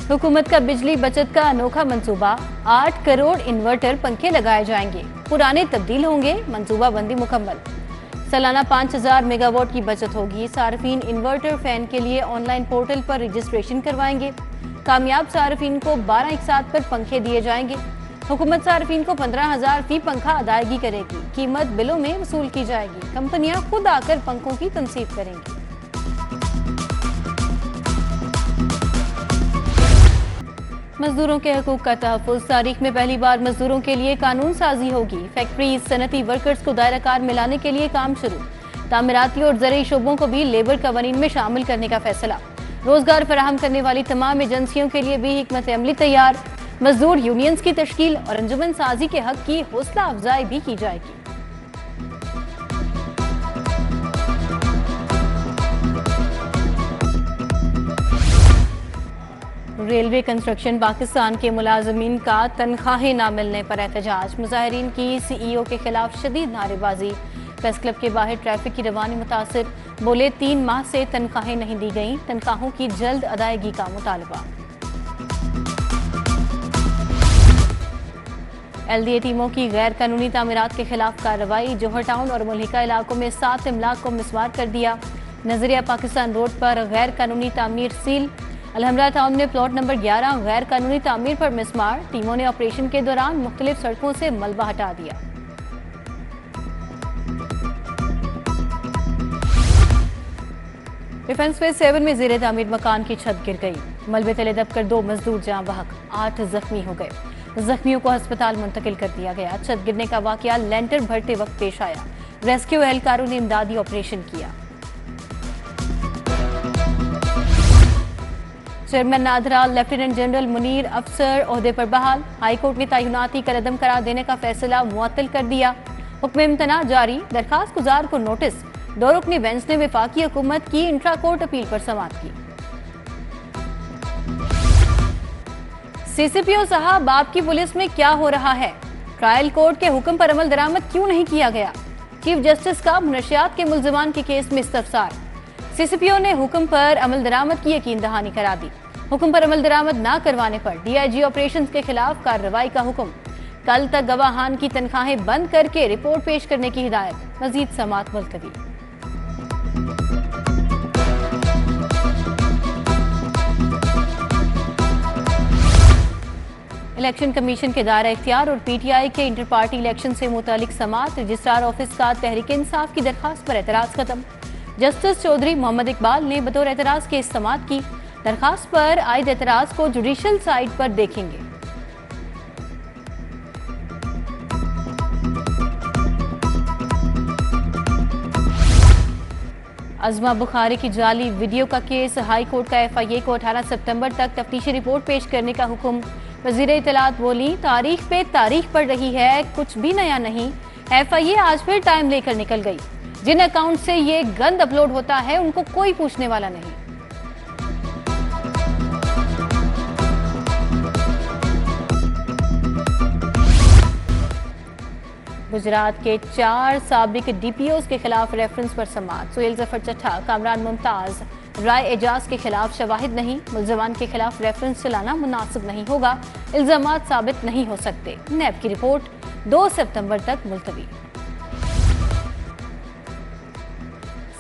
हुकूमत का बिजली बचत का अनोखा मंसूबा, 8 करोड़ इन्वर्टर पंखे लगाए जाएंगे, पुराने तब्दील होंगे, मंसूबा बंदी मुकम्मल। सालाना 5000 मेगावाट की बचत होगी। सार्फिन इन्वर्टर फैन के लिए ऑनलाइन पोर्टल पर रजिस्ट्रेशन करवाएंगे। कामयाब सार्फिन को 12 एक साथ पर पंखे दिए जाएंगे। हुकूमत सार्फिन को 15,000 फी पंखा अदायगी करेगी। कीमत बिलों में वसूल की जाएगी। कंपनियां खुद आकर पंखों की तनसीब करेंगी। मजदूरों के हकूक का तहफ़्फ़ुज़, तारीख में पहली बार मजदूरों के लिए कानून साजी होगी। फैक्ट्रीज, सनती वर्कर्स को दायरा कार में लाने के लिए काम शुरू। तामीराती और ज़रूरी शोबों को भी लेबर कवानीन में शामिल करने का फैसला। रोजगार फराहम करने वाली तमाम एजेंसियों के लिए भी हिकमत अमली तैयार। मजदूर यूनियंस की तश्कील और अंजुमन साजी के हक की हौसला अफजाई भी की जाएगी। रेलवे कंस्ट्रक्शन पाकिस्तान के मुलाजमीन का तनख्वाहें न मिलने पर एहतजाज। मुजाहिरीन की CEO के खिलाफ शदीद नारेबाजी। प्रेस क्लब के बाहर ट्रैफिक की रवानी मुतासिर। बोले 3 माह से तनख्वाहें नहीं दी गईं, तनख्वाहों की जल्द अदायगी का मुतालबा। LDA टीमों की गैर कानूनी तामीरात के खिलाफ कार्रवाई। जोहर टाउन और मुल्हिका इलाकों में 7 इमलाक को मिसमार कर दिया। नजरिया पाकिस्तान रोड पर गैर कानूनी तामीर सील। अलहमरा टाउन में प्लॉट नंबर 11 गैर कानूनी तामीर पर मिसमार। टीमों ने ऑपरेशन के दौरान मुख्तलिफ सड़कों से मलबा हटा दिया। डिफेंस फेज 7 में ज़ेरे तामीर मकान की छत गिर गई। मलबे तले दबकर 2 मजदूर जाँ बहक, 8 जख्मी हो गए। जख्मियों को अस्पताल मुंतकिल कर दिया गया। छत गिरने का वाकया लेंटर भरते वक्त पेश आया। रेस्क्यू एहलकारों ने इमदादी ऑपरेशन किया। Chairman NADRA lieutenant general Munir अफसर ओहदे पर बहाल। हाईकोर्ट ने तैनाती का रद्द करार देने का फैसला मुअत्तल कर दिया। हुक्म इम्तना जारी। दरखास्त गुजार को नोटिस। 2 रुकनी बेंच ने वफाकी हुकूमत की इंट्रा कोर्ट अपील पर समाअत की। CCPO साहब, आपकी पुलिस में क्या हो रहा है? ट्रायल कोर्ट के हुक्म पर अमल दरामद क्यों नहीं किया गया? चीफ जस्टिस का मुनशियात के मुल्जिमान के केस में इस्तफसार। CCPO ने हुक्म पर अमल दरामद की यकीन दहानी करा दी। हुक्म पर अमल दरामद न करवाने पर DIG ऑपरेशंस के खिलाफ कार्रवाई का हुक्म। कल तक गवाहान की तनख्वाहें बंद करके रिपोर्ट पेश करने की हिदायत। मजीद समाअत मुलतवी। इलेक्शन कमीशन के दायरा इख्तियार और PTI के इंटर पार्टी इलेक्शन से मुतालिक समाअत। रजिस्ट्रार ऑफिस का तहरीक इंसाफ की दरखास्त पर एतराज खत्म। जस्टिस चौधरी मोहम्मद इकबाल ने बतौर एतराज के समाअत की। दरखास्त पर आयद एतराज को जुडिशल साइट पर देखेंगे। अज़मा बुखारी की जाली वीडियो का केस। हाई कोर्ट का FIA को 18 सितंबर तक तफ्तीशी रिपोर्ट पेश करने का हुक्म। वज़ीर इत्तलात बोली, तारीख पे तारीख पड़ रही है, कुछ भी नया नहीं। FIA आज फिर टाइम लेकर निकल गई। जिन अकाउंट से ये गंद अपलोड होता है उनको कोई पूछने वाला नहीं। गुजरात के 4 साबिक DPOs के खिलाफ रेफरेंस पर समाअत। सुहेल जफर चट्ठा, कामरान मुमताज, राय एजाज के खिलाफ शवाहिद नहीं। मुल्जिमान के खिलाफ रेफरेंस चलाना मुनासिब नहीं होगा। इल्जामात साबित नहीं हो सकते। नैब की रिपोर्ट 2 सितंबर तक मुलतवी।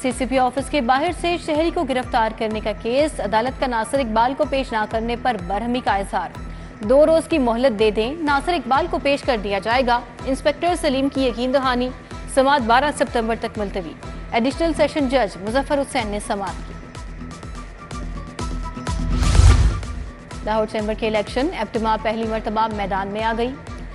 CCP ऑफिस के बाहर से शहरी को गिरफ्तार करने का केस। अदालत का नासिर इकबाल को पेश न करने पर बरहमी का इजहार। 2 रोज की मोहलत दे दें, नासिर इकबाल को पेश कर दिया जाएगा। इंस्पेक्टर सलीम की यकीन दहानी। समाअत 12 सितंबर तक मुलतवी। एडिशनल सेशन जज मुजफ्फर हुसैन ने समाअत की। लाहौर चैम्बर के इलेक्शन। एप्टमा पहली मरतबा मैदान में आ गई।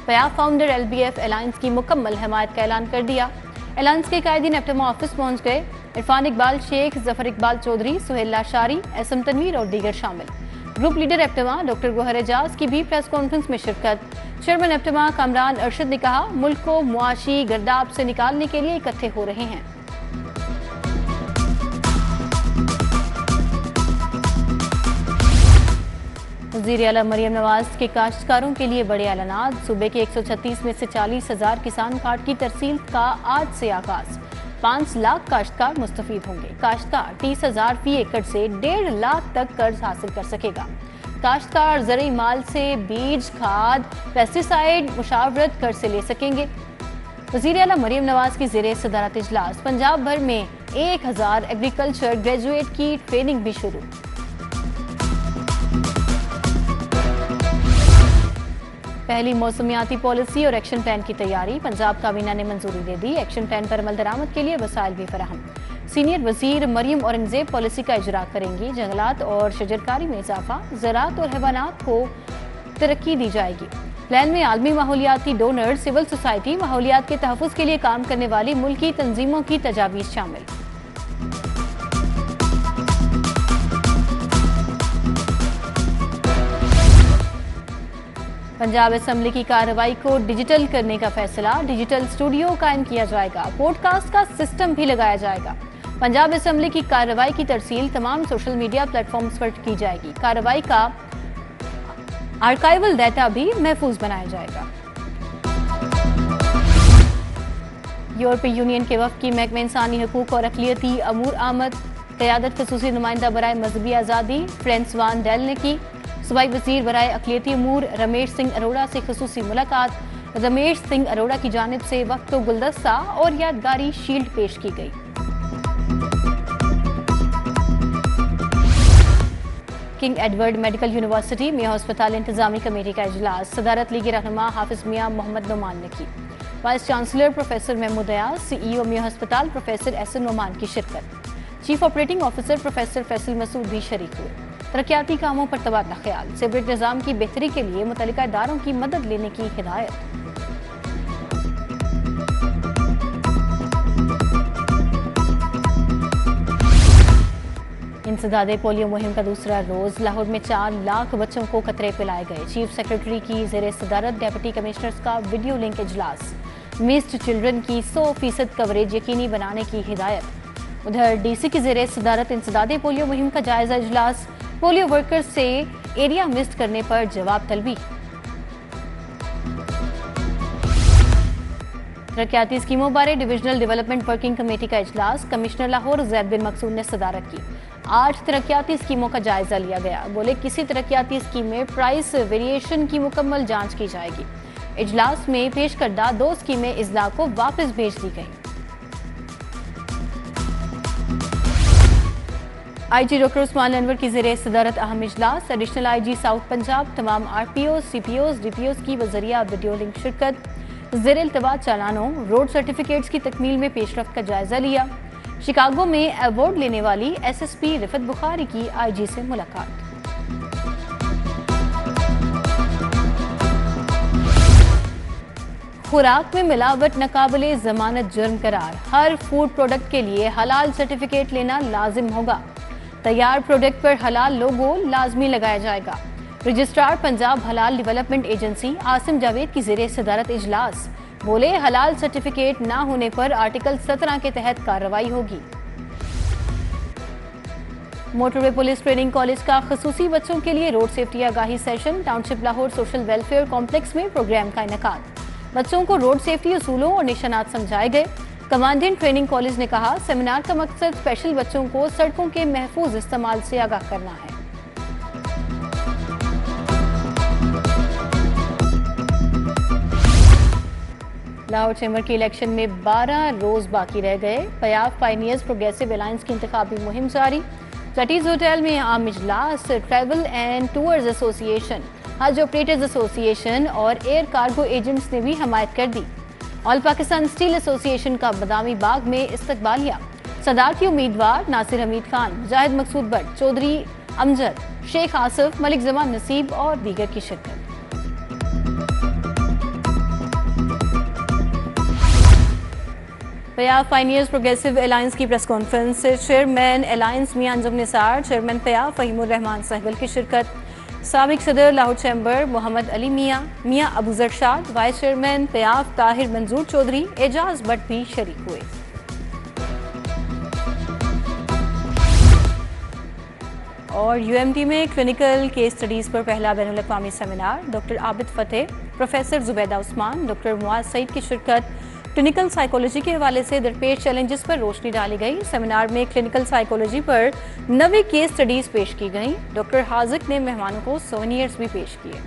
पयाब फाउंडर LBF अलायंस की मुकम्मल हमायत का ऐलान कर दिया। अलायंस के कायदीन एप्टमा ऑफिस पहुंच गए। इरफान इकबाल शेख, जफर इकबाल चौधरी, सुहेल लाशारी, SM तनवीर और दीगर शामिल। Group leader APTMA doctor Gohar Ejaz की भी प्रेस कॉन्फ्रेंस में शिरकत। चेयरमैन एप्टमा कामरान अरशद ने कहा, मुल्क को मुआशी गर्दाब से निकालने के लिए इकट्ठे हो रहे हैं। वज़ीर आला मरियम नवाज के काश्तकारों के लिए बड़े ऐलानात। सूबे के 136 में से 40,000 किसान कार्ड की तरसील का आज से आगाज। 5 लाख काश्तकार मुस्तफीद होंगे। काश्तकार 30,000 फी एकड़ से 1.5 लाख तक कर्ज हासिल कर सकेगा। काश्तकार ज़रूरी माल से बीज, खाद, पेस्टिसाइड मुशावरत कर से ले सकेंगे। वज़ीर आला मरियम नवाज की ज़ेरे सदारत इजलास पंजाब भर में 1000 एग्रीकल्चर ग्रेजुएट की ट्रेनिंग भी शुरू। पहली मौसमियाती पॉलिसी और एक्शन प्लान की तैयारी, पंजाब काबीना ने मंजूरी दे दी। एक्शन प्लान पर अमल दरामद के लिए वसाइल भी फराहम। सीनियर वजीर मरियम औरंगजेब पॉलिसी का इजरा करेंगी। जंगलात और शजरकारी में इजाफा, ज़राअत और हैवानात को तरक्की दी जाएगी। प्लान में आलमी माहौलियाती डोनर, सिविल सोसाइटी, माहौलियात के तहफ़्फ़ुज़ के लिए काम करने वाली मुल्की तंजीमों की तजावीज़ शामिल। पंजाब असेंबली की कार्रवाई को डिजिटल करने का फैसला, डिजिटल स्टूडियो कायम किया जाएगा। पॉडकास्ट का सिस्टम भी लगाया जाएगा। पंजाब असेंबली की कार्रवाई की तरसील तमाम सोशल मीडिया प्लेटफॉर्म्स पर की जाएगी। कार्रवाई का आर्काइवल डाटा भी महफूज बनाया जाएगा। यूरोपीय यूनियन के वफ़द की महकमे इंसानी हकूक और अक़लियती अमूर आमद क़यादत खसूसी नुमाइंदा बराए मजहबी आज़ादी फ्रेंस वान डेल ने की। सूबाई वज़ीर बराए अक़लियती अमूर रमेश सिंह अरोड़ा से खसूसी मुलाकात। रमेश सिंह अरोड़ा की जानिब से वक्त को गुलदस्ता और यादगारी शील्ड पेश की गई। किंग एडवर्ड मेडिकल यूनिवर्सिटी में हस्पताल इंतजामी कमेटी का इजलास, सदारत लीगी रहनुमा हाफिज मियां मोहम्मद नोमान ने की। Vice chancellor professor Mahmood Ayaz, CEO Mian हस्पताल प्रोफेसर एहसन नोमान की शिरकत। Chief operating officer professor Faisal Masood भी शरीक हुए। तरक्याती कामों पर तबादला ख्याल, सिवरेज निज़ाम की बेहतरी के लिए मुतल्लिका इदारों की मदद लेने की हिदायत। इंसदादे पोलियो मुहिम का दूसरा रोज, लाहौर में 4 लाख बच्चों को कतरे पिलाए गए। चीफ सेक्रेटरी की ज़ेरे सदारत डेप्यूटी कमिश्नर्स का वीडियो लिंक इजलास, मिस्ड चिल्ड्रन की 100% कवरेज यकीनी बनाने की हिदायत। उधर DC की ज़ेरे सदारत इंसदादे पोलियो मुहिम का जायजा इजलास, पोलियो वर्कर्स से एरिया मिस्ड करने पर जवाब तलबी। तरक्याती स्कीमों बारे डिविजनल डेवलपमेंट वर्किंग कमेटी का इजलास, कमिश्नर लाहौर ज़ैद बिन मकसूद ने सदारत की। 8 तरक्याती स्कीमों का जायजा लिया गया। बोले किसी तरक्याती स्कीम में प्राइस वेरिएशन की मुकम्मल जांच की जाएगी। इजलास में पेश करदा 2 स्कीमें इजला को वापस भेज दी गई। IG डॉक्टर उस्मान अनवर की ज़ेरे सदारत अहम इजलास, एडिशनल IG साउथ पंजाब, तमाम RPOs, CPOs, DPOs की वज़रिया वीडियो लिंक शिरकत। ज़ेरे इल्तवा चालानों, रोड सर्टिफिकेट्स की तकमील में पेशरफ्त का जायजा लिया। शिकागो में अवार्ड लेने वाली SSP रिफत बुखारी की IG से मुलाकात। खुराक में मिलावट नाकाबिले ज़मानत जुर्म करार, हर फूड प्रोडक्ट के लिए हलाल सर्टिफिकेट लेना लाजिम होगा। तैयार प्रोडक्ट पर हलाल लोगो लाजमी लगाया जाएगा। रजिस्ट्रार पंजाब हलाल डेवलपमेंट एजेंसी आसिम जावेद की ज़ेरे सदारत इजलास, बोले हलाल सर्टिफिकेट ना होने पर आर्टिकल 17 के तहत कार्रवाई होगी। मोटरवे पुलिस ट्रेनिंग कॉलेज का खसूसी बच्चों के लिए रोड सेफ्टी आगाही session, township Lahore social welfare complex में प्रोग्राम का इनेकाद। बच्चों को रोड सेफ्टी उसूलों और निशानात समझाए गए। कमांडेंट ट्रेनिंग कॉलेज ने कहा, सेमिनार का मकसद स्पेशल बच्चों को सड़कों के महफूज इस्तेमाल से आगाह करना है। लाहौर चैम्बर के इलेक्शन में 12 रोज बाकी रह गए। पयाफ पायनियर्स प्रोग्रेसिव अलायंस की इंतखाबी मुहिम जारी। चटीज होटल में आम इजलास, ट्रैवल एंड टूर्स एसोसिएशन, हज ऑपरेटर्स एसोसिएशन और एयर कार्गो एजेंट्स ने भी हमायत कर दी। ऑल पाकिस्तान स्टील एसोसिएशन का बदामी बाग में इस्तकबालिया। सदारती उम्मीदवार नासिर हमीद खान, जाहिद मकसूद भट्ट, चौधरी अमजद, शेख आसिफ, मलिक जमान नसीब और दीगर की शिरकत। पयाफ पायनियर्स प्रोग्रेसिव अलायंस की प्रेस कॉन्फ्रेंस से चेयरमैन अलायंस मियां अंजुम निसार, चेयरमैन पयाफ फहीमुर रहमान सहगल की शिरकत। साबिक सदर लाहौर चैम्बर मोहम्मद अली मियां, मियां अबू जरशाद, वाइस चेयरमैन पयाफ ताहिर मंजूर चौधरी, एजाज भट्ट भी शरीक हुए। और UMT में क्लिनिकल केस स्टडीज पर पहला बैनुल-अक़वामी सेमिनार, डॉक्टर आबिद फतेह, प्रोफेसर जुबैदा उस्मान, डॉक्टर मुआज सईद की शिरकत। क्लिनिकल साइकोलॉजी के हवाले से दरपेश चैलेंजेस पर रोशनी डाली गई। सेमिनार में क्लिनिकल साइकोलॉजी पर नवी केस स्टडीज पेश की गई। डॉक्टर हाजिक ने मेहमानों को सोवेनियर्स भी पेश किए।